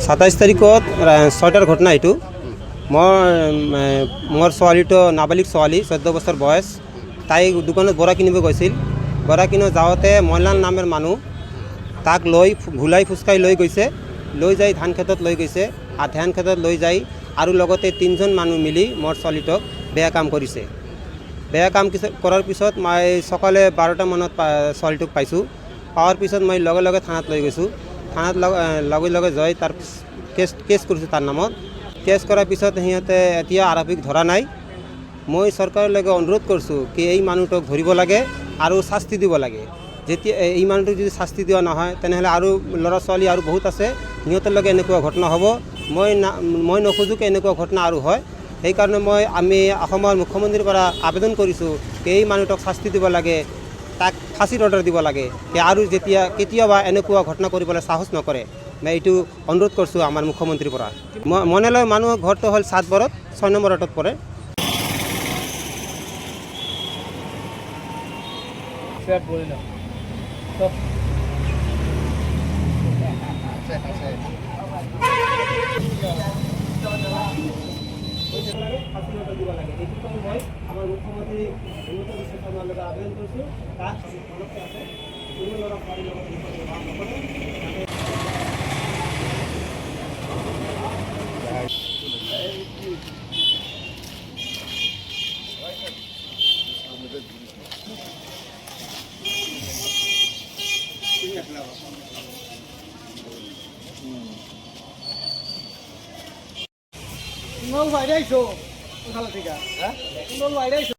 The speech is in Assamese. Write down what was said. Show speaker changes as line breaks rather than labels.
27 তাৰিখত 6টাৰ ঘটনা এইটো। মোৰ ছোৱালীটো নাবালিক ছোৱালী 14 বছৰ বয়স। তাই দোকানত বৰা কিনিব গৈছিল। বৰা কিনিব যাওঁতে মইলাল নামৰ মানুহ তাক লৈ ভুলাই ফুচকাই লৈ গৈছে, লৈ যাই ধান খেতত লৈ গৈছে। আৰু ধান খেতত লৈ যাই আৰু লগতে 3জন মানুহ মিলি মোৰ ছোৱালীটোক বেয়া কাম কৰিছে। বেয়া কাম কৰাৰ পিছত মই সকালে 12টা মানত ছোৱালীটোক পাইছোঁ। পাৱাৰ পিছত মই লগে লগে থানাত লৈ গৈছোঁ। থানাত লগে লগে যাই তাৰ কেছ কৰিছোঁ তাৰ নামত। কেছ কৰাৰ পিছত সিহঁতে এতিয়া আৰক্ষীক ধৰা নাই। মই চৰকাৰলৈকে অনুৰোধ কৰিছোঁ কি এই মানুহটোক ধৰিব লাগে আৰু শাস্তি দিব লাগে। যেতিয়া এই মানুহটোক যদি শাস্তি দিয়া নহয় তেনেহ'লে আৰু ল'ৰা ছোৱালী আৰু বহুত আছে, সিহঁতৰ লগে এনেকুৱা ঘটনা হ'ব। মই নোখোজোঁ এনেকুৱা ঘটনা আৰু হয়। সেইকাৰণে আমি অসমৰ মুখ্যমন্ত্ৰীৰ পৰা আবেদন কৰিছোঁ কি এই মানুহটোক শাস্তি দিব লাগে, তাক ফাঁচীৰ অৰ্ডাৰ দিব লাগে আৰু কেতিয়াবা এনেকুৱা ঘটনা কৰিবলৈ সাহস নকৰে। মই এইটো অনুৰোধ কৰিছোঁ আমাৰ মুখ্যমন্ত্ৰীৰ পৰা। মনেলৈ মানুহৰ ঘৰটো হ'ল 7 বৰত 6 নম্বৰ ৱাৰ্ডত পৰে। আমাৰ মুখ্যমন্ত্ৰী আবেদন কৰিছোঁ তাক
Không phải đây số, không phải là gì cả. Không phải đây số.